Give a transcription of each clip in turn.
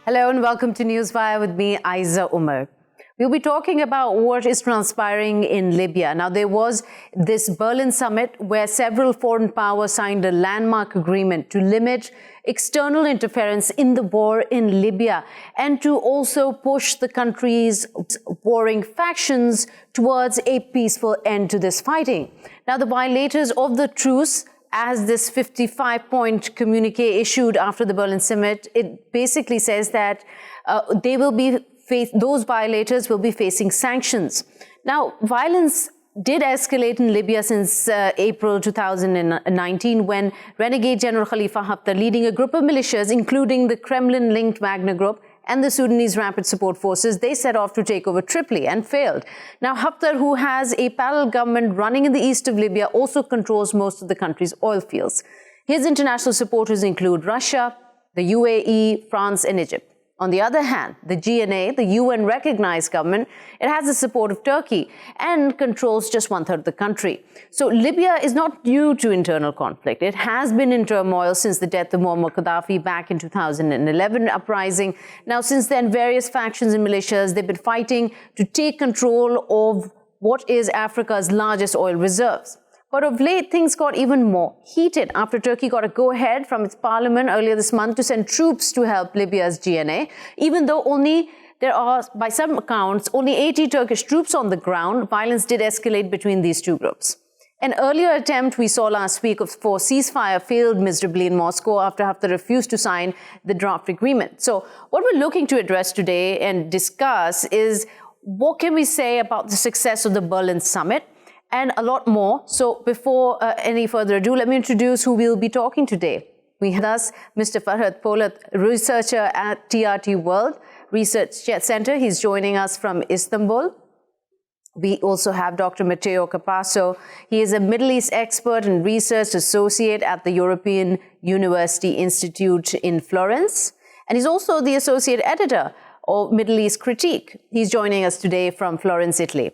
Hello and welcome to Newswire with me, Ayza Omar. We'll be talking about what is transpiring in Libya. Now, there was this Berlin summit where several foreign powers signed a landmark agreement to limit external interference in the war in Libya and to also push the country's warring factions towards a peaceful end to this fighting. Now, the violators of the truce, as this 55-point communique issued after the Berlin summit, it basically says that those violators will be facing sanctions. Now, violence did escalate in Libya since April 2019 when renegade General Khalifa Haftar, leading a group of militias, including the Kremlin-linked Wagner Group and the Sudanese Rapid Support Forces, they set off to take over Tripoli and failed. Now, Haftar, who has a parallel government running in the east of Libya, also controls most of the country's oil fields. His international supporters include Russia, the UAE, France, and Egypt. On the other hand, the GNA, the UN-recognized government, it has the support of Turkey and controls just one-third of the country. So Libya is not new to internal conflict. It has been in turmoil since the death of Muammar Gaddafi back in 2011 uprising. Now, since then, various factions and militias, they've been fighting to take control of what is Africa's largest oil reserves. But of late, things got even more heated after Turkey got a go-ahead from its parliament earlier this month to send troops to help Libya's GNA, even though there are, by some accounts, only 80 Turkish troops on the ground. Violence did escalate between these two groups. An earlier attempt we saw last week for ceasefire failed miserably in Moscow after Haftar refused to sign the draft agreement. So what we're looking to address today and discuss is what can we say about the success of the Berlin summit, and a lot more. So before any further ado, let me introduce who we'll be talking today. We have us Mr. Ferhat, Polat, researcher at TRT World Research Center. He's joining us from Istanbul. We also have Dr. Matteo Capasso. He is a Middle East expert and research associate at the European University Institute in Florence. And he's also the associate editor of Middle East Critique. He's joining us today from Florence, Italy.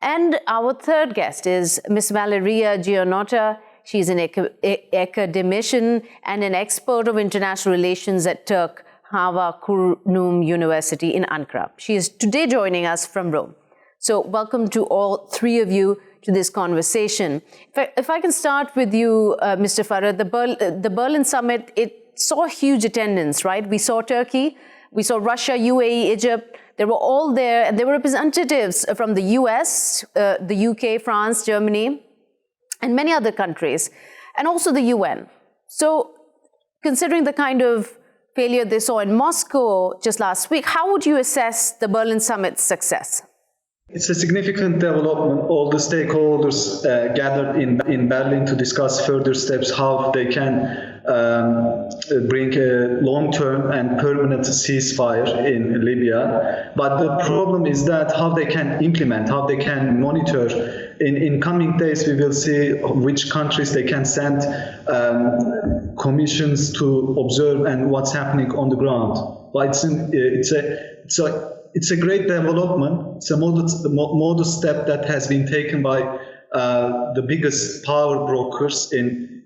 And our third guest is Ms. Valeria Giannotta. She's an academician and an expert of international relations at Turk Hava Kurum University in Ankara. She is today joining us from Rome. So welcome to all three of you to this conversation. If I can start with you, Mr. Ferhat, the Berlin summit, it saw huge attendance, right? We saw Turkey, we saw Russia, UAE, Egypt. They were all there, and there were representatives from the US, the UK, France, Germany, and many other countries, and also the UN. So considering the kind of failure they saw in Moscow just last week, how would you assess the Berlin summit's success? It's a significant development. All the stakeholders gathered in Berlin to discuss further steps, how they can bring a long-term and permanent ceasefire in Libya. But the problem is that how they can implement, how they can monitor. In coming days, we will see which countries they can send commissions to observe and what's happening on the ground. But it's a great development. It's a modest step that has been taken by the biggest power brokers in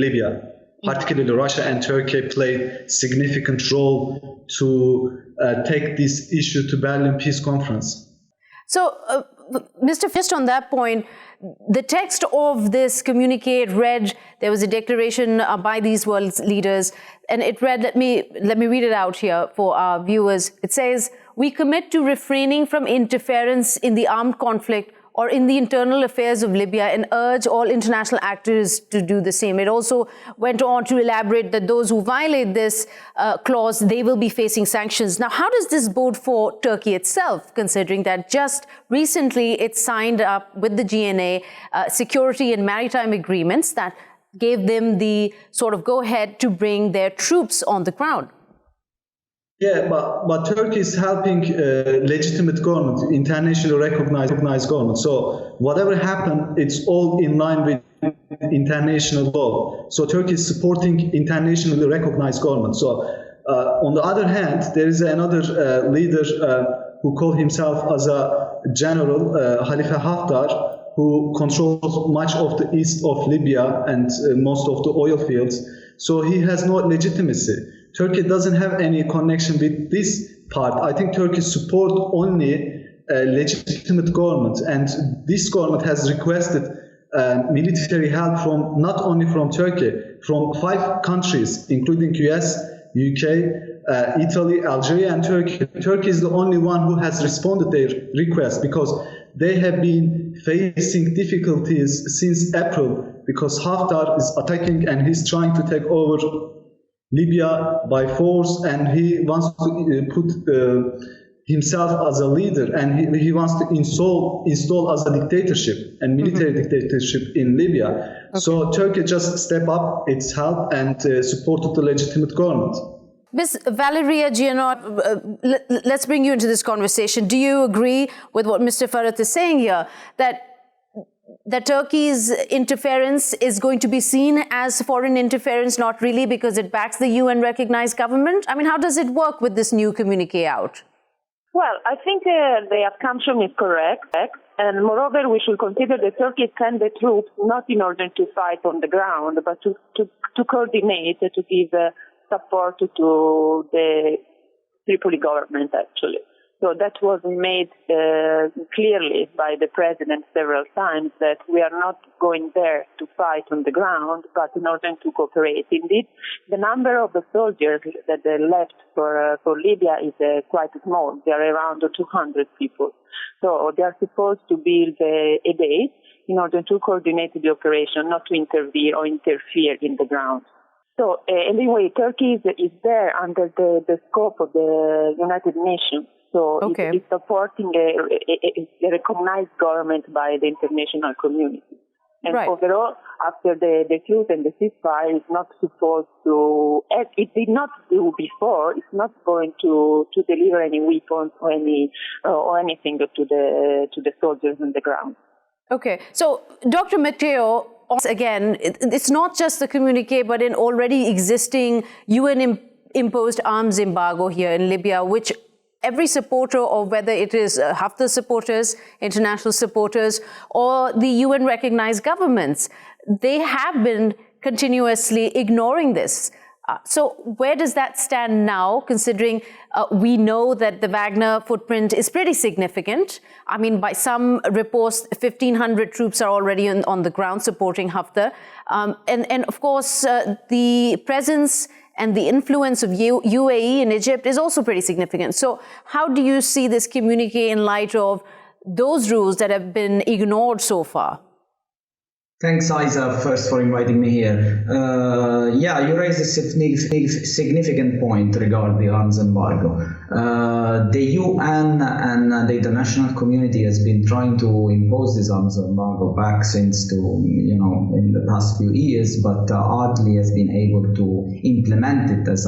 Libya. Particularly Russia and Turkey played significant role to take this issue to Berlin Peace Conference. So, Mr. Fist, on that point, the text of this communique read, there was a declaration by these world leaders, and it read, let me read it out here for our viewers. It says, "We commit to refraining from interference in the armed conflict or in the internal affairs of Libya and urge all international actors to do the same." It also went on to elaborate that those who violate this clause, they will be facing sanctions. Now, how does this bode for Turkey itself, considering that just recently it signed up with the GNA security and maritime agreements that gave them the sort of go-ahead to bring their troops on the ground? Yeah, but Turkey is helping legitimate government, internationally recognized government. So whatever happened, it's all in line with international law. So Turkey is supporting internationally recognized government. So on the other hand, there is another leader who called himself as a general, Khalifa Haftar, who controls much of the east of Libya and most of the oil fields. So he has no legitimacy Turkey doesn't have any connection with this part. I think Turkey support only a legitimate government, and this government has requested military help from not only from Turkey, from 5 countries, including US, UK, Italy, Algeria, and Turkey. Turkey is the only one who has responded their request, because they have been facing difficulties since April, because Haftar is attacking and he's trying to take over Libya by force, and he wants to put himself as a leader, and he wants to install as a dictatorship and military dictatorship in Libya. Okay. So Turkey just stepped up its help and supported the legitimate government. Ms. Valeria Giannotta, let's bring you into this conversation. Do you agree with what Mr. Ferhat is saying here, that Turkey's interference is going to be seen as foreign interference, not really, because it backs the UN-recognized government? I mean, how does it work with this new communique out? Well, I think the assumption is correct. And moreover, we should consider that Turkey sent the troops not in order to fight on the ground, but to coordinate, to give support to the Tripoli government, actually. So that was made clearly by the president several times, that we are not going there to fight on the ground, but in order to cooperate. Indeed, the number of the soldiers that they left for Libya is quite small. They are around 200 people. So they are supposed to build a base in order to coordinate the operation, not to intervene or interfere in the ground. So anyway, Turkey is there under the scope of the United Nations. So it's supporting a recognized government by the international community. And overall, after the truce and the ceasefire, it's not supposed to, as it did not do before, it's not going to deliver any weapons or anything to the soldiers on the ground. Okay, so Dr. Matteo, again, it's not just the communique, but an already existing UN-imposed arms embargo here in Libya, which every supporter, or whether it is Haftar supporters, international supporters, or the UN-recognized governments, they have been continuously ignoring this. So where does that stand now, considering we know that the Wagner footprint is pretty significant? I mean, by some reports, 1,500 troops are already on the ground supporting Haftar. And of course, the presence and the influence of UAE in Egypt is also pretty significant. So how do you see this communique in light of those rules that have been ignored so far? Thanks, Ayza, first for inviting me here. Yeah, you raised a significant point regarding the arms embargo. The UN and the international community has been trying to impose this arms embargo back since in the past few years, but hardly has been able to implement it, as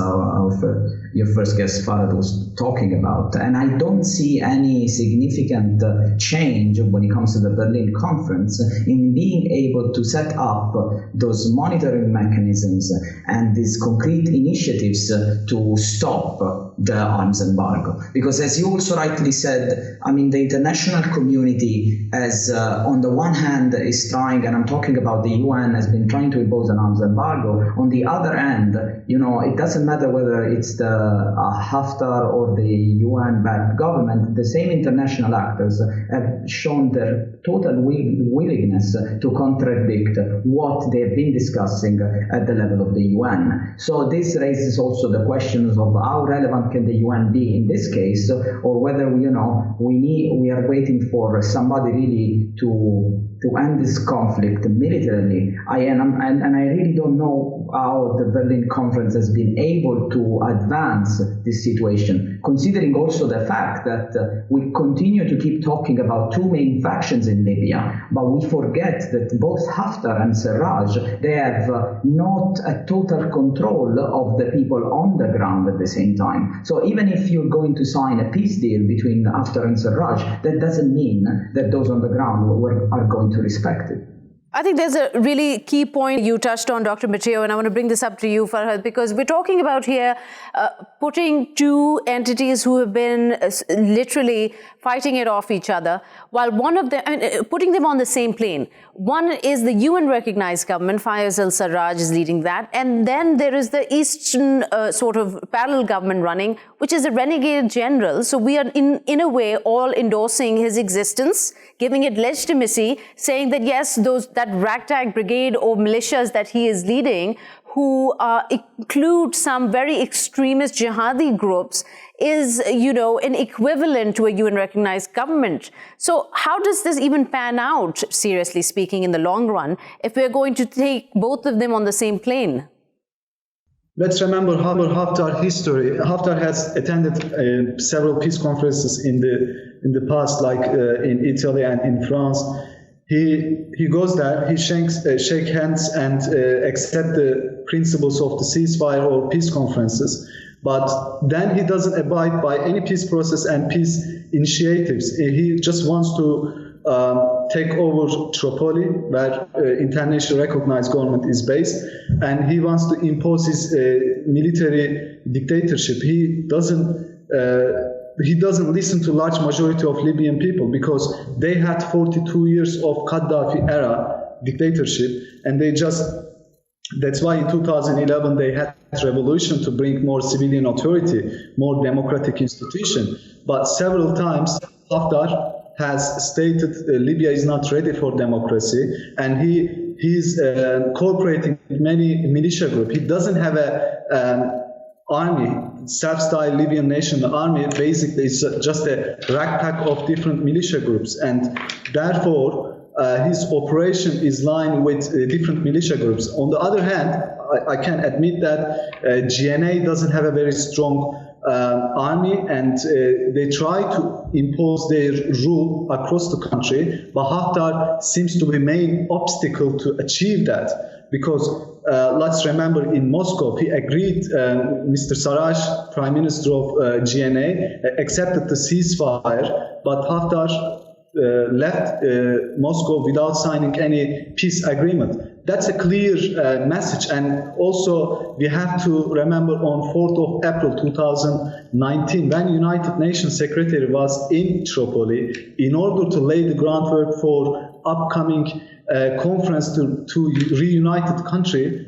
your first guest Farhad was talking about. And I don't see any significant change when it comes to the Berlin conference in being able to set up those monitoring mechanisms and these concrete initiatives to stop the arms embargo. Because as you also rightly said, I mean, the international community has, on the one hand, is trying, and I'm talking about the UN, has been trying to impose an arms embargo. On the other hand, it doesn't matter whether it's the Haftar or the UN-backed government, the same international actors have shown their total willingness to contradict what they've been discussing at the level of the UN. So this raises also the questions of how relevant can the UN be in this case, or whether we are waiting for somebody really to end this conflict militarily. And I really don't know how the Berlin conference has been able to advance this situation, considering also the fact that we continue to keep talking about two main factions in Libya, but we forget that both Haftar and Sarraj, they have not a total control of the people on the ground at the same time. So even if you're going to sign a peace deal between Haftar and Sarraj, that doesn't mean that those on the ground are going to respect it. I think there's a really key point you touched on, Dr. Matteo, and I want to bring this up to you, Farhad, because we're talking about here putting two entities who have been literally fighting it off each other, while one of them, putting them on the same plane. One is the UN-recognized government, Fayez al-Sarraj is leading that, and then there is the Eastern sort of parallel government running, which is a renegade general. So we are in a way all endorsing his existence, giving it legitimacy, saying that yes, that ragtag brigade or militias that he is leading, who include some very extremist jihadi groups, is, an equivalent to a UN-recognized government. So how does this even pan out, seriously speaking, in the long run, if we're going to take both of them on the same plane? Let's remember Haftar history. Haftar has attended several peace conferences in the past, like in Italy and in France. He goes there, he shake hands and accept the principles of the ceasefire or peace conferences, but then he doesn't abide by any peace process and peace initiatives. He just wants to take over Tripoli, where internationally recognized government is based, and he wants to impose his military dictatorship. He doesn't listen to large majority of Libyan people, because they had 42 years of Gaddafi era dictatorship, and that's why in 2011 they had revolution to bring more civilian authority, more democratic institution. But several times Haftar has stated Libya is not ready for democracy, and he's cooperating with many militia groups. He doesn't have an army, self-styled Libyan national army. Basically, it's just a ragtag of different militia groups, and therefore his operation is lined with different militia groups. On the other hand, I can admit that GNA doesn't have a very strong army, and they try to impose their rule across the country, but Haftar seems to be the main obstacle to achieve that, because let's remember, in Moscow he agreed, Mr. Sarraj, Prime Minister of GNA, accepted the ceasefire, but Haftar left Moscow without signing any peace agreement. That's a clear message. And also we have to remember on 4th of April 2019, when United Nations Secretary was in Tripoli in order to lay the groundwork for upcoming conference to reunite the country,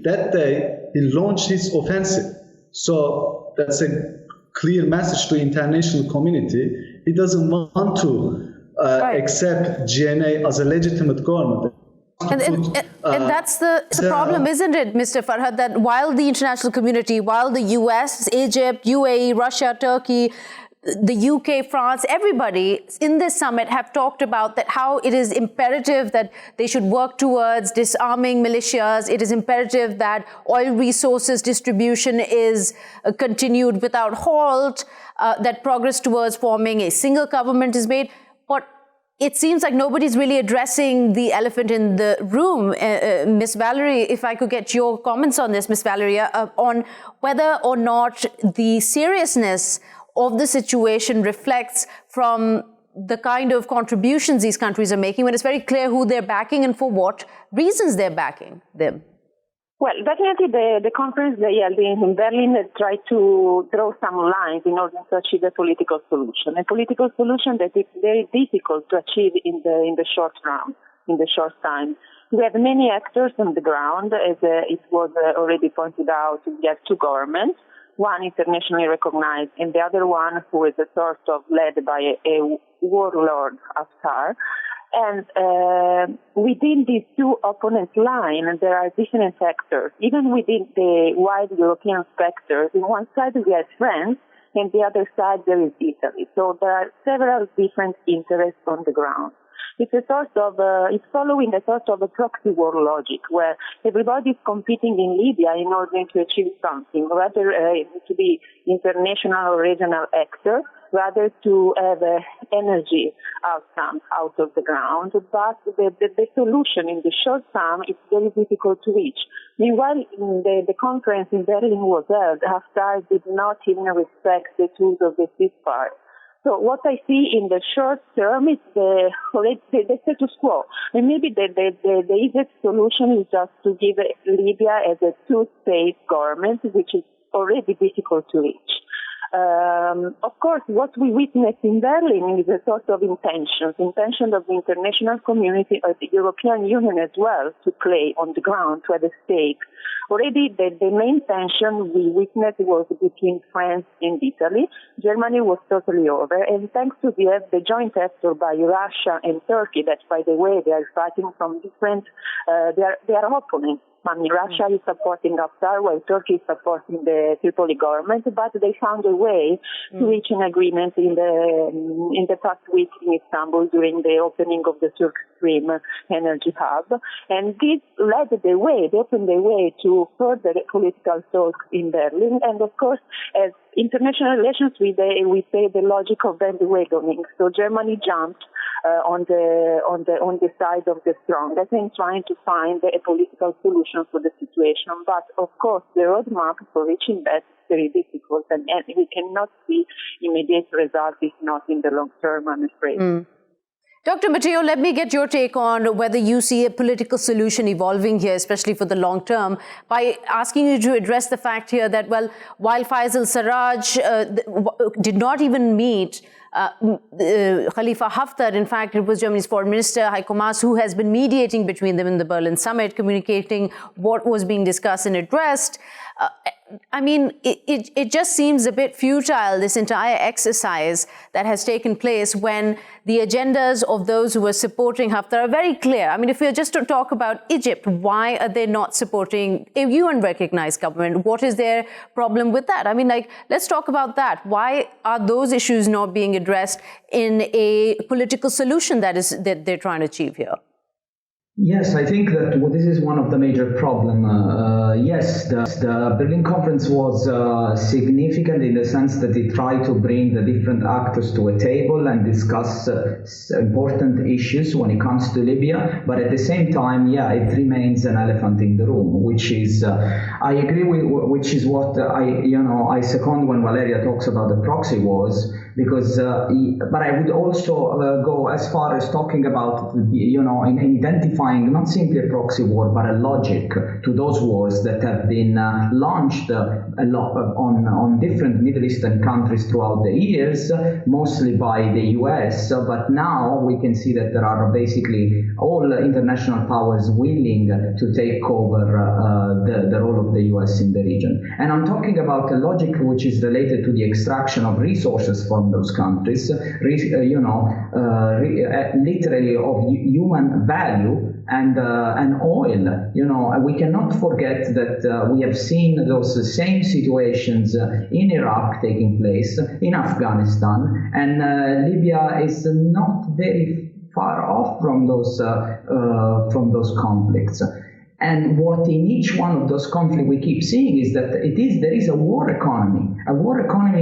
that day he launched his offensive. So that's a clear message to international community. He doesn't want to accept GNA as a legitimate government. And that's the problem, isn't it, Mr. Ferhat, that while the international community, while the US, Egypt, UAE, Russia, Turkey, the UK, France, everybody in this summit have talked about that how it is imperative that they should work towards disarming militias. It is imperative that oil resources distribution is continued without halt, that progress towards forming a single government is made. But it seems like nobody's really addressing the elephant in the room. Miss Valerie, if I could get your comments on this, Miss Valeria, on whether or not the seriousness of the situation reflects from the kind of contributions these countries are making, when it's very clear who they're backing and for what reasons they're backing them. Well, definitely the conference they held in Berlin tried to draw some lines in order to achieve a political solution. A political solution that is very difficult to achieve in the short run, in the short time. We have many actors on the ground. As it was already pointed out, we have two governments, one internationally recognized and the other one who is a sort of led by a warlord, Haftar. And within these two opponent lines, there are different actors. Even within the wide European spectrum, on one side we have France, and the other side there is Italy. So there are several different interests on the ground. It's a sort of, it's following a sort of a proxy war logic, where everybody is competing in Libya in order to achieve something, rather to be international or regional actor, rather to have energy outcome out of the ground. But the solution in the short term is very difficult to reach. Meanwhile, the conference in Berlin was held, Haftar did not even respect the tools of the ceasefire. So what I see in the short term is the status quo. And maybe the easiest solution is just to give Libya as a two-state government, which is already difficult to reach. Of course, what we witnessed in Berlin is a sort of intention of the international community, of the European Union as well, to play on the ground, to have a stake. Already, the main tension we witnessed was between France and Italy. Germany was totally over, and thanks to the joint effort by Russia and Turkey, that, by the way, they are fighting from different, they are opponents. I mean, Russia is supporting Haftar, while Turkey is supporting the Tripoli government, but they found a way to reach an agreement in the past week in Istanbul during the opening of the Turk Stream energy hub. And this opened the way to further political talks in Berlin. And of course, as international relations, we say the logic of bandwagoning. So Germany jumped on the side of the strongest and trying to find a political solution for the situation. But of course, the roadmap for reaching that is very difficult, and we cannot see immediate results, if not in the long term, I'm afraid. Dr. Matteo, let me get your take on whether you see a political solution evolving here, especially for the long term, by asking you to address the fact here that, well, while Faisal Sarraj did not even meet Khalifa Haftar, in fact, it was Germany's foreign minister, Heiko Maas, who has been mediating between them in the Berlin summit, communicating what was being discussed and addressed. I mean, it just seems a bit futile, this entire exercise that has taken place, when the agendas of those who are supporting Haftar are very clear. I mean, if we are just to talk about Egypt, why are they not supporting a UN-recognized government? What is their problem with that? I mean, like, let's talk about that. Why are those issues not being addressed in a political solution that they're trying to achieve here? Yes, I think that this is one of the major problems. Yes, the Berlin conference was significant in the sense that it tried to bring the different actors to a table and discuss important issues when it comes to Libya. But at the same time, yeah, it remains an elephant in the room, which is, I agree with, which is what I second when Valeria talks about the proxy wars, because, but I would also go as far as talking about, in identifying not simply a proxy war, but a logic to those wars that have been launched a lot on different Middle Eastern countries throughout the years, mostly by the US. But now we can see that there are basically all international powers willing to take over the role of the US in the region. And I'm talking about a logic which is related to the extraction of resources from those countries, literally of human value, and oil. We cannot forget that we have seen those same situations in Iraq taking place, in Afghanistan, and Libya is not very far off from those conflicts. And what in each one of those conflicts we keep seeing is that there is a war economy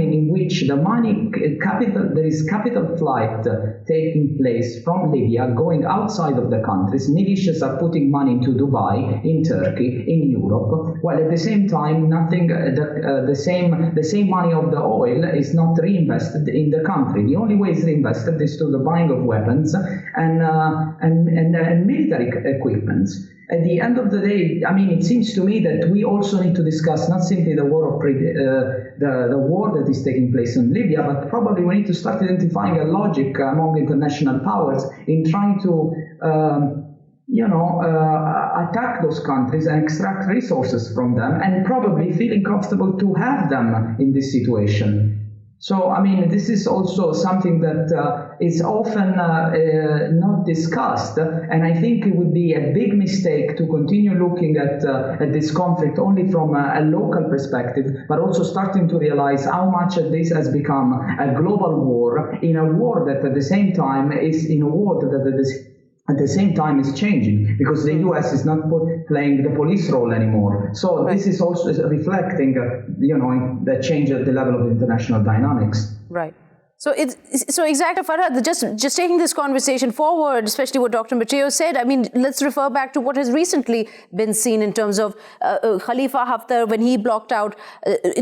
in which the money, there is capital flight taking place from Libya, going outside of the countries. Militias are putting money into Dubai, in Turkey, in Europe, while at the same time, the same money of the oil is not reinvested in the country. The only way it's reinvested is to the buying of weapons and military equipment. At the end of the day, I mean, it seems to me that we also need to discuss not simply the war of the war that is taking place in Libya, but probably we need to start identifying a logic among international powers in trying to, attack those countries and extract resources from them, and probably feeling comfortable to have them in this situation. So, I mean, this is also something that is often not discussed, and I think it would be a big mistake to continue looking at this conflict only from a local perspective, but also starting to realize how much this has become a global war, in a war that at the same time is in a war that at the same time is changing, because the US is not playing the police role anymore. So this is also reflecting, the change at the level of international dynamics. Right. So exactly, Farhad, just taking this conversation forward, especially what Dr. Matteo said, I mean, let's refer back to what has recently been seen in terms of Khalifa Haftar, when he blocked out,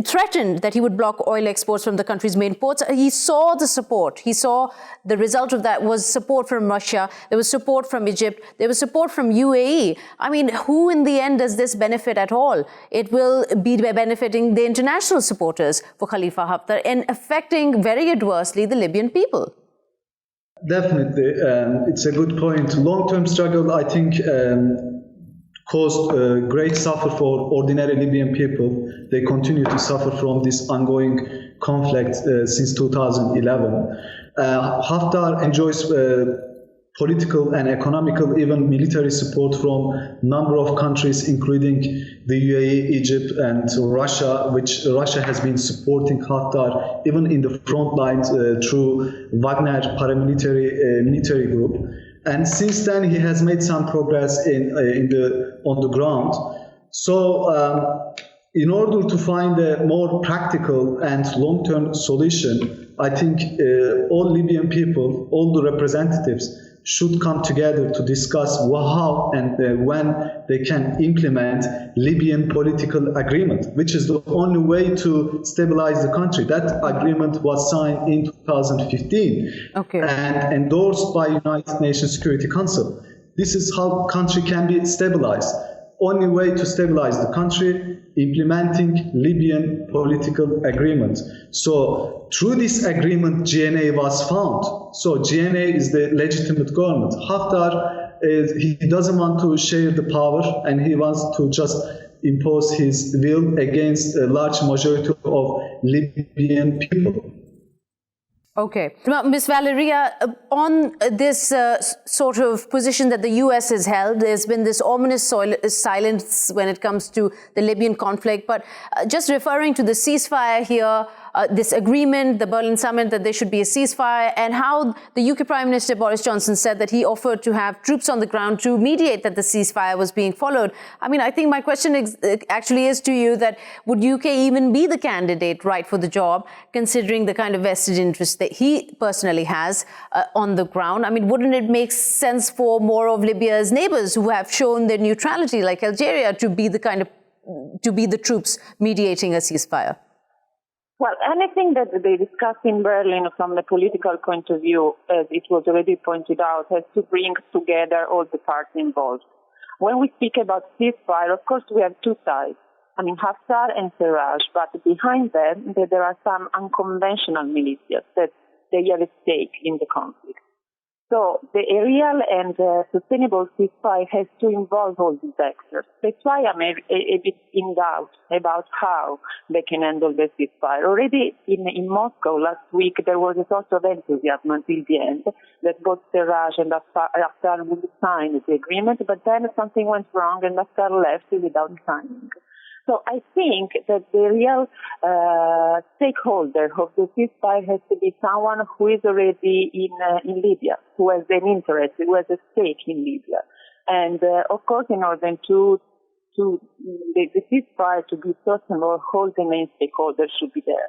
threatened that he would block oil exports from the country's main ports. He saw the support. He saw the result of that was support from Russia. There was support from Egypt. There was support from UAE. I mean, who in the end does this benefit at all? It will be benefiting the international supporters for Khalifa Haftar and affecting very adversely the Libyan people. Definitely. It's a good point. Long-term struggle, I think, caused great suffer for ordinary Libyan people. They continue to suffer from this ongoing conflict since 2011. Haftar enjoys political and economical, even military support from a number of countries, including the UAE, Egypt, and Russia, which Russia has been supporting Haftar even in the front lines through Wagner paramilitary military group. And since then, he has made some progress on the ground. So, in order to find a more practical and long-term solution, I think all Libyan people, all the representatives, should come together to discuss how and when they can implement Libyan political agreement, which is the only way to stabilize the country. That agreement was signed in 2015 and endorsed by United Nations Security Council. This is how country can be stabilized. Only way to stabilize the country, implementing Libyan political agreement. So through this agreement, GNA was found. So GNA is the legitimate government. Haftar, he doesn't want to share the power, and he wants to just impose his will against a large majority of Libyan people. Okay. Now, Ms. Valeria, on this sort of position that the US has held, there's been this ominous silence when it comes to the Libyan conflict. But just referring to the ceasefire here, this agreement, the Berlin summit, that there should be a ceasefire, and how the UK Prime Minister Boris Johnson said that he offered to have troops on the ground to mediate that the ceasefire was being followed. I mean, I think my question actually is to you that would UK even be the candidate right for the job, considering the kind of vested interest that he personally has on the ground? I mean, wouldn't it make sense for more of Libya's neighbors who have shown their neutrality, like Algeria, to be the troops mediating a ceasefire? Well, anything that they discuss in Berlin from the political point of view, as it was already pointed out, has to bring together all the parties involved. When we speak about ceasefire, of course, we have two sides. I mean, Haftar and Serraj, but behind them, there are some unconventional militias that they have a stake in the conflict. So the real and sustainable ceasefire has to involve all these actors. That's why I'm a bit in doubt about how they can handle the ceasefire. Already in Moscow last week, there was a sort of enthusiasm until the end that both Serraj and Haftar would sign the agreement, but then something went wrong and Haftar left without signing. So I think that the real stakeholder of the ceasefire has to be someone who is already in Libya, who has an interest, who has a stake in Libya. And of course, in order to the ceasefire to be sustainable, all the main stakeholders should be there.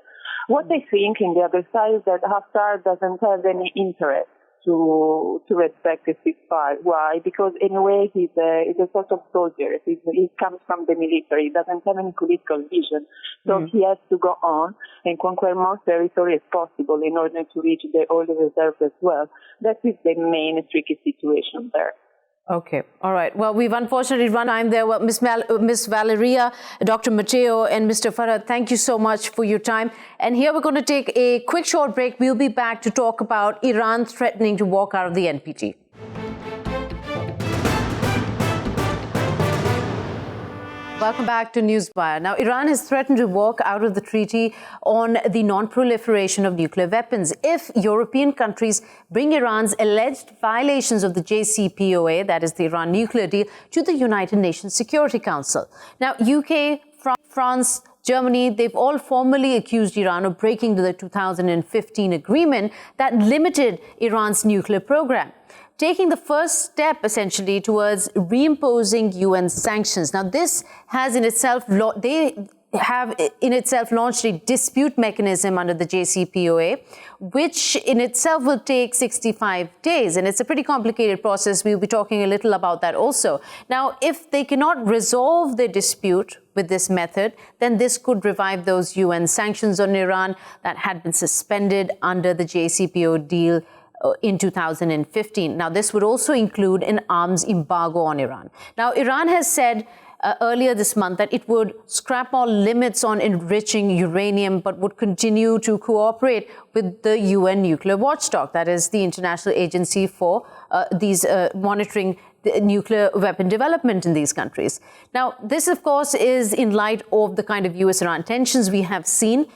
What I think in the other side is that Haftar doesn't have any interest to respect the ceasefire. Why? Because in a way he's a sort of soldier. He comes from the military. He doesn't have any political vision. So he has to go on and conquer more territory as possible in order to reach the oil reserve as well. That is the main tricky situation there. Okay. All right. Well, we've unfortunately run time there. Well, Ms. Valeria, Dr. Matteo, and Mr. Ferhat, thank you so much for your time. And here we're going to take a quick short break. We'll be back to talk about Iran threatening to walk out of the NPT. Welcome back to Newswire. Now, Iran has threatened to walk out of the treaty on the non-proliferation of nuclear weapons if European countries bring Iran's alleged violations of the JCPOA, that is the Iran nuclear deal, to the United Nations Security Council. Now, UK, France, Germany, they've all formally accused Iran of breaking the 2015 agreement that limited Iran's nuclear program, taking the first step, essentially, towards reimposing UN sanctions. Now, this has in itself, they have in itself launched a dispute mechanism under the JCPOA, which in itself will take 65 days. And it's a pretty complicated process. We'll be talking a little about that also. Now, if they cannot resolve their dispute with this method, then this could revive those UN sanctions on Iran that had been suspended under the JCPOA deal in 2015. Now, this would also include an arms embargo on Iran. Now, Iran has said earlier this month that it would scrap all limits on enriching uranium, but would continue to cooperate with the UN nuclear watchdog, that is the international agency for monitoring the nuclear weapon development in these countries. Now, this, of course, is in light of the kind of US-Iran tensions we have seen.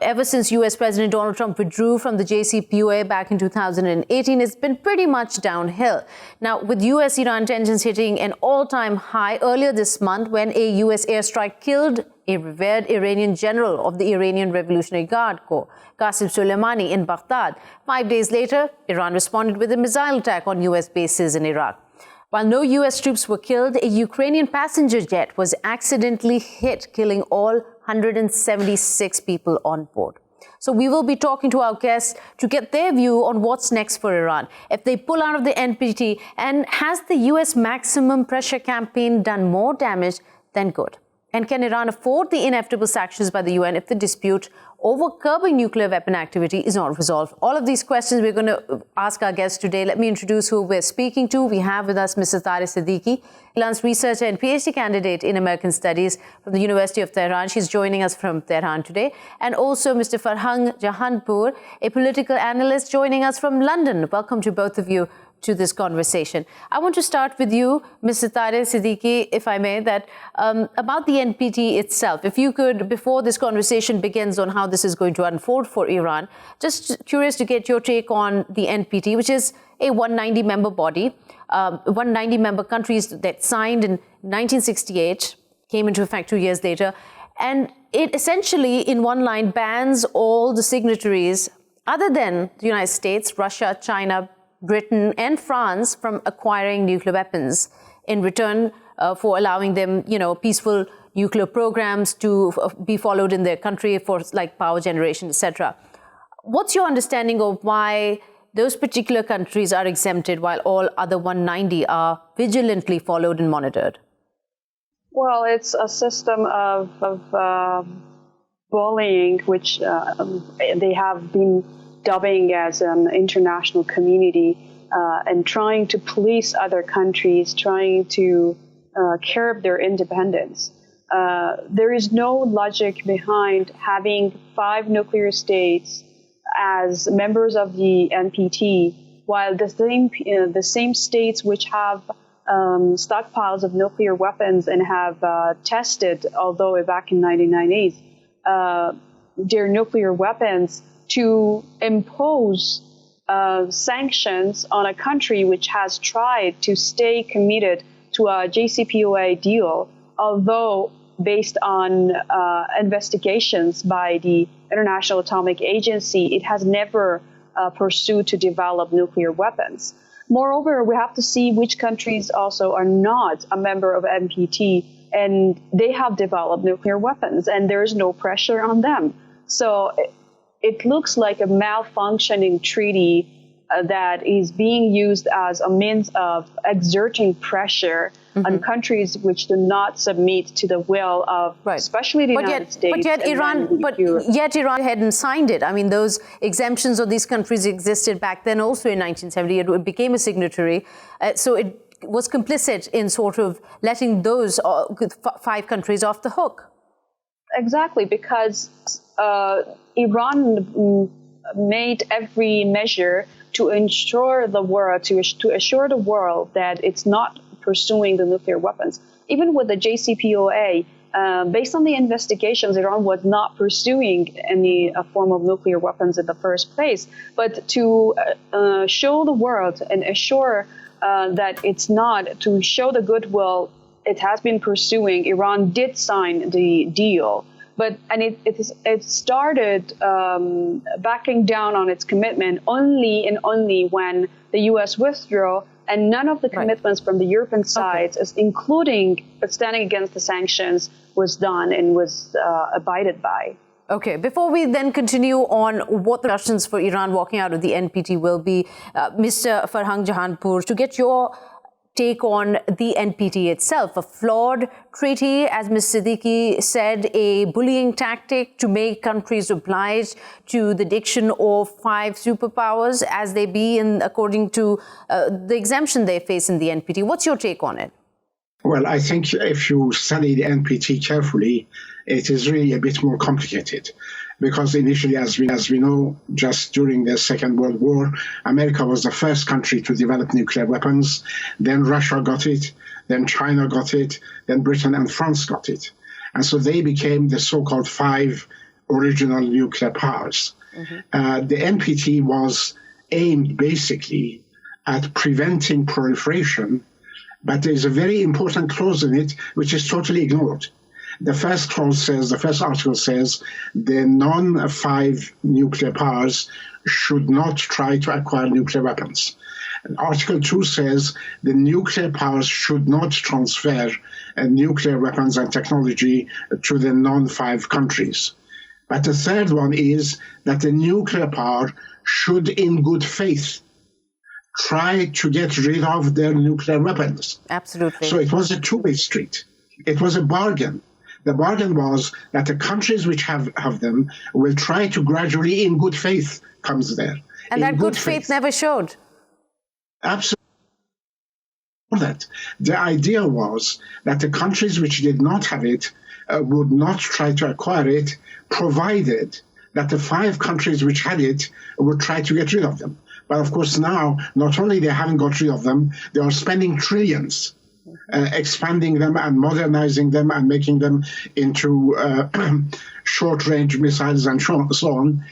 Ever since US President Donald Trump withdrew from the JCPOA back in 2018, it's been pretty much downhill. Now, with US-Iran tensions hitting an all-time high earlier this month when a US airstrike killed a revered Iranian general of the Iranian Revolutionary Guard Corps, Qasem Soleimani, in Baghdad. 5 days later, Iran responded with a missile attack on US bases in Iraq. While no US troops were killed, a Ukrainian passenger jet was accidentally hit, killing all 176 people on board. So we will be talking to our guests to get their view on what's next for Iran. If they pull out of the NPT, and has the US maximum pressure campaign done more damage than good? And can Iran afford the inevitable sanctions by the UN if the dispute over curbing nuclear weapon activity is not resolved? All of these questions we're going to ask our guests today. Let me introduce who we're speaking to. We have with us Mrs. Sadeqi, freelance researcher and PhD candidate in American Studies from the University of Tehran. She's joining us from Tehran today. And also Mr. Farhang Jahanpour, a political analyst, joining us from London. Welcome to both of you to this conversation. I want to start with you, Ms. Sadeqi, if I may, that about the NPT itself. If you could, before this conversation begins on how this is going to unfold for Iran, just curious to get your take on the NPT, which is a 190-member body, 190-member countries that signed in 1968, came into effect 2 years later, and it essentially, in one line, bans all the signatories other than the United States, Russia, China, Britain and France from acquiring nuclear weapons in return for allowing them, peaceful nuclear programs to be followed in their country for like power generation, etc. What's your understanding of why those particular countries are exempted while all other 190 are vigilantly followed and monitored? Well, it's a system of bullying, which they have been dubbing as an international community, and trying to police other countries, trying to curb their independence. There is no logic behind having 5 nuclear states as members of the NPT, while the same states which have stockpiles of nuclear weapons and have tested, although back in 1990s, their nuclear weapons, to impose sanctions on a country which has tried to stay committed to a JCPOA deal, although based on investigations by the International Atomic Agency, it has never pursued to develop nuclear weapons. Moreover, we have to see which countries also are not a member of NPT, and they have developed nuclear weapons, and there is no pressure on them. So it looks like a malfunctioning treaty that is being used as a means of exerting pressure on countries which do not submit to the will of, especially the United States. Yet Iran hadn't signed it. I mean, those exemptions of these countries existed back then also in 1970. It became a signatory. So it was complicit in sort of letting those 5 countries off the hook. Exactly, because Iran made every measure to ensure the world, to assure the world that it's not pursuing the nuclear weapons. Even with the JCPOA, based on the investigations, Iran was not pursuing any form of nuclear weapons in the first place. But to show the world and assure that it's not, to show the goodwill it has been pursuing, Iran did sign the deal. And it started backing down on its commitment only when the U.S. withdrew, and none of the commitments from the European sides, including standing against the sanctions, was done and was abided by. Okay, before we then continue on what the discussions for Iran walking out of the NPT will be, Mr. Farhang Jahanpour, to get your take on the NPT itself, a flawed treaty, as Ms. Sadeqi said, a bullying tactic to make countries obliged to the diction of 5 superpowers as they be according to the exemption they face in the NPT. What's your take on it? Well, I think if you study the NPT carefully, it is really a bit more complicated. Because initially, as we know, just during the Second World War, America was the first country to develop nuclear weapons. Then Russia got it, then China got it, then Britain and France got it. And so they became the so-called 5 original nuclear powers. Mm-hmm. The NPT was aimed basically at preventing proliferation, but there's a very important clause in it which is totally ignored. The first clause says, the first article says, the non-5 nuclear powers should not try to acquire nuclear weapons. And Article 2 says the nuclear powers should not transfer nuclear weapons and technology to the non-5 countries. But the third one is that the nuclear power should, in good faith, try to get rid of their nuclear weapons. Absolutely. So it was a two-way street. It was a bargain. The bargain was that the countries which have them will try to gradually, in good faith, comes there. And that good faith never showed. Absolutely. That the idea was that the countries which did not have it would not try to acquire it, provided that the 5 countries which had it would try to get rid of them. But of course now, not only they haven't got rid of them, they are spending trillions expanding them and modernizing them and making them into short-range missiles and so on,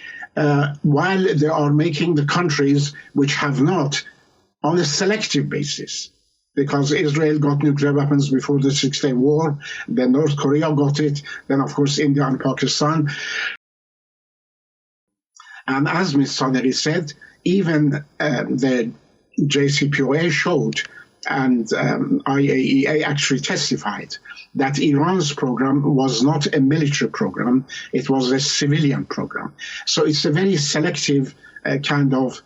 while they are making the countries which have not on a selective basis. Because Israel got nuclear weapons before the Six-Day War, then North Korea got it, then of course India and Pakistan. And as Ms. Sadeqi said, even the JCPOA showed, and IAEA actually testified, that Iran's program was not a military program, it was a civilian program. So it's a very selective kind of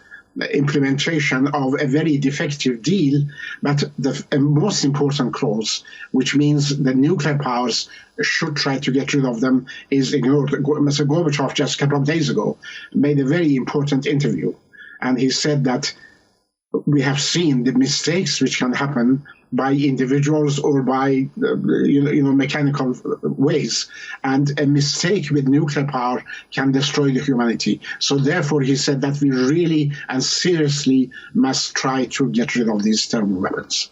implementation of a very defective deal, but the most important clause, which means the nuclear powers should try to get rid of them, is ignored. Mr. Gorbachev just a couple of days ago made a very important interview, and he said that we have seen the mistakes which can happen by individuals or by mechanical ways, and a mistake with nuclear power can destroy the humanity. So therefore he said that we really and seriously must try to get rid of these thermal weapons.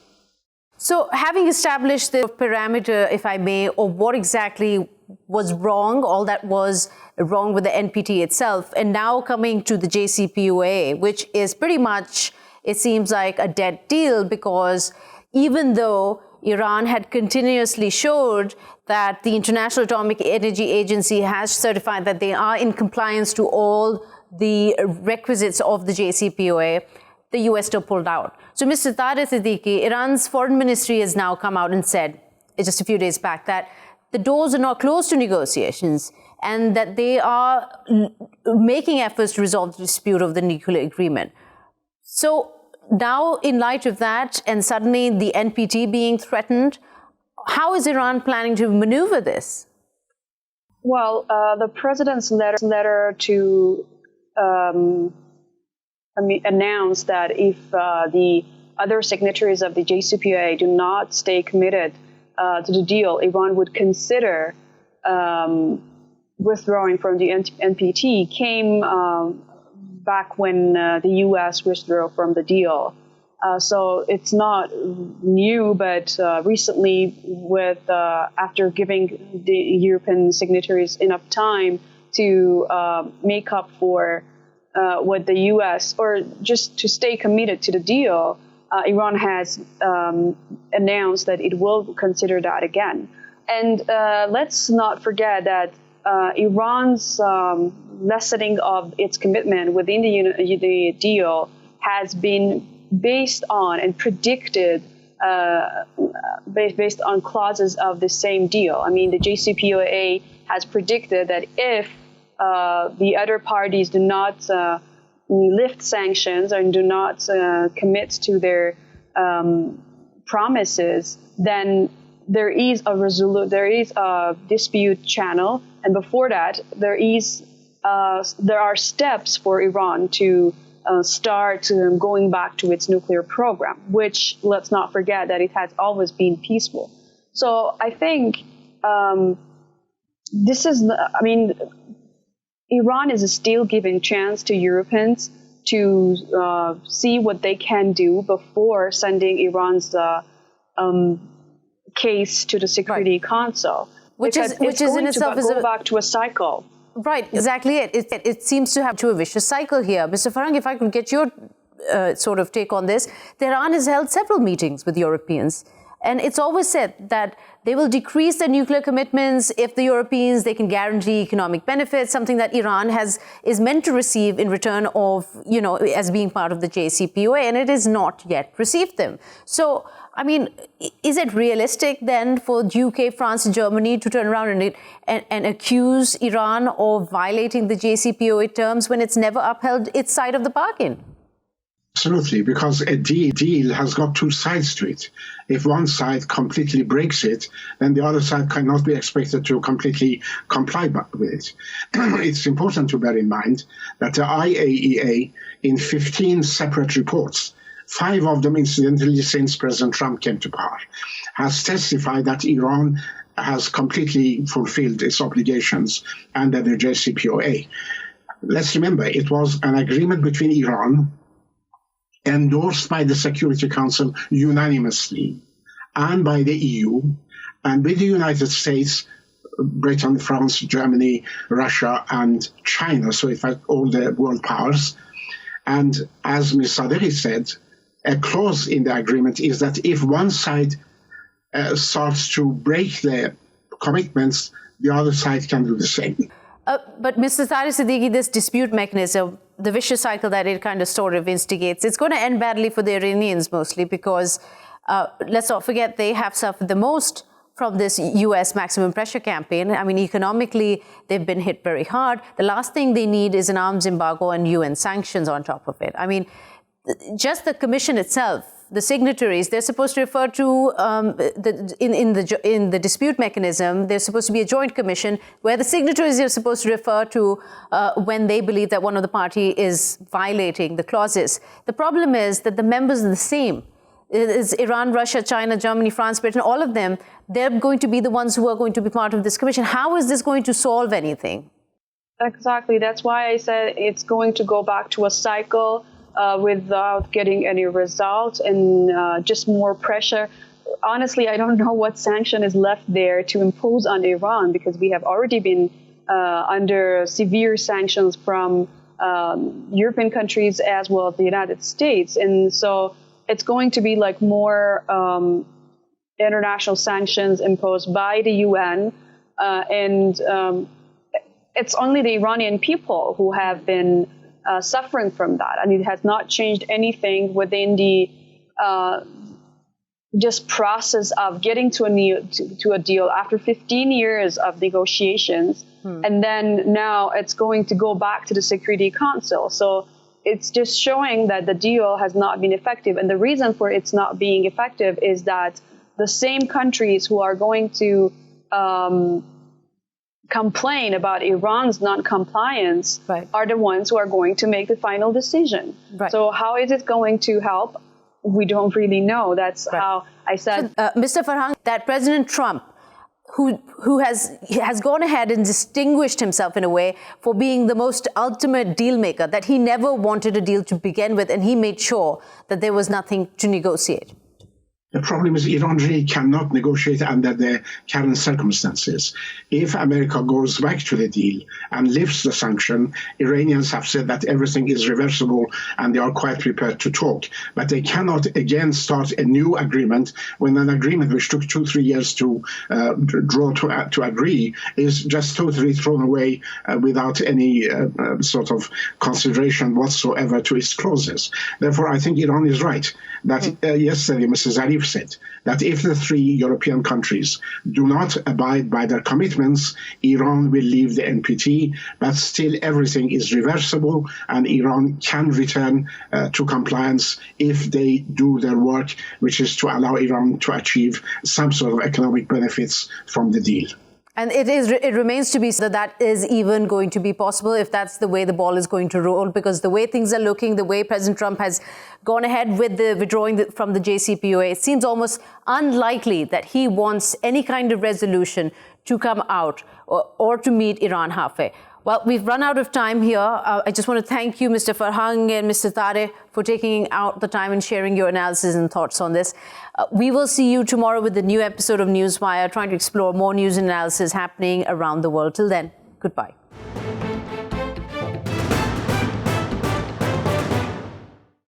So having established the parameter, if I may, of what exactly was wrong, all that was wrong with the NPT itself, and now coming to the JCPOA, which is pretty much, it seems like a dead deal, because even though Iran had continuously showed that the International Atomic Energy Agency has certified that they are in compliance to all the requisites of the JCPOA, the US still pulled out. So Mr. Sadeqi, Iran's foreign ministry has now come out and said, just a few days back, that the doors are not closed to negotiations and that they are making efforts to resolve the dispute of the nuclear agreement. So now, in light of that, and suddenly the NPT being threatened, how is Iran planning to maneuver this? Well, the president's letter to announce that if the other signatories of the JCPOA do not stay committed to the deal, Iran would consider withdrawing from the NPT, came back when the U.S. withdrew from the deal. So it's not new, but recently, after giving the European signatories enough time to make up for what the U.S. or just to stay committed to the deal, Iran has announced that it will consider that again. And let's not forget that Iran's lessening of its commitment within the deal has been based on and predicted based on clauses of the same deal. I mean, the JCPOA has predicted that if the other parties do not lift sanctions and do not commit to their promises, then there is a dispute channel, and before that, there are steps for Iran to start going back to its nuclear program, which, let's not forget that it has always been peaceful. So I think Iran is still giving chance to Europeans to see what they can do before sending Iran's case to the Security Council, which is in itself go back to a cycle. Right, exactly it seems to have to a vicious cycle here. Mr. Farhang, if I could get your sort of take on this. Tehran has held several meetings with Europeans, and it's always said that they will decrease their nuclear commitments if the Europeans, they can guarantee economic benefits, something that Iran is meant to receive in return of, as being part of the JCPOA, and it has not yet received them. So, I mean, is it realistic then for UK, France, and Germany to turn around and accuse Iran of violating the JCPOA terms when it's never upheld its side of the bargain? Absolutely, because a deal has got two sides to it. If one side completely breaks it, then the other side cannot be expected to completely comply with it. It's important to bear in mind that the IAEA, in 15 separate reports, 5 of them incidentally since President Trump came to power, has testified that Iran has completely fulfilled its obligations under the JCPOA. Let's remember, it was an agreement between Iran, endorsed by the Security Council unanimously, and by the EU, and with the United States, Britain, France, Germany, Russia, and China, so in fact all the world powers. And as Ms. Sadeqi said, a clause in the agreement is that if one side starts to break their commitments, the other side can do the same. But Mr. Sadeqi, this dispute mechanism, the vicious cycle that it kind of sort of instigates, it's going to end badly for the Iranians mostly because, let's not forget, they have suffered the most from this U.S. maximum pressure campaign. I mean, economically, they've been hit very hard. The last thing they need is an arms embargo and UN sanctions on top of it. I mean, just the commission itself, the signatories, they're supposed to refer to, in the dispute mechanism, there's supposed to be a joint commission where the signatories are supposed to refer to when they believe that one of the party is violating the clauses. The problem is that the members are the same. It's Iran, Russia, China, Germany, France, Britain, all of them, they're going to be the ones who are going to be part of this commission. How is this going to solve anything? Exactly. That's why I said it's going to go back to a cycle without getting any result and just more pressure. Honestly, I don't know what sanction is left there to impose on Iran, because we have already been under severe sanctions from European countries as well as the United States. And so it's going to be like more international sanctions imposed by the UN. It's only the Iranian people who have been suffering from that, and it has not changed anything within the just process of getting to a deal after 15 years of negotiations, and then now it's going to go back to the Security Council. So it's just showing that the deal has not been effective, and the reason for it's not being effective is that the same countries who are going to complain about Iran's non-compliance are the ones who are going to make the final decision. So how is it going to help? We don't really know. That's how I said. So, Mr. Farhang, that President Trump, who has gone ahead and distinguished himself in a way for being the most ultimate deal maker, that he never wanted a deal to begin with, and he made sure that there was nothing to negotiate. The problem is Iran really cannot negotiate under the current circumstances. If America goes back to the deal and lifts the sanction, Iranians have said that everything is reversible and they are quite prepared to talk. But they cannot again start a new agreement when an agreement which took 2-3 years to to agree is just totally thrown away without any sort of consideration whatsoever to its clauses. Therefore, I think Iran is right that yesterday Mr. Zarif Sharif said, that if the three European countries do not abide by their commitments, Iran will leave the NPT, but still everything is reversible and Iran can return to compliance if they do their work, which is to allow Iran to achieve some sort of economic benefits from the deal. And it remains to be said that is even going to be possible if that's the way the ball is going to roll, because the way things are looking, the way President Trump has gone ahead with the withdrawing from the JCPOA, it seems almost unlikely that he wants any kind of resolution to come out or to meet Iran halfway. Well, we've run out of time here. I just want to thank you, Mr. Farhang and Mr. Setareh, for taking out the time and sharing your analysis and thoughts on this. We will see you tomorrow with the new episode of Newswire, trying to explore more news and analysis happening around the world. Till then, goodbye.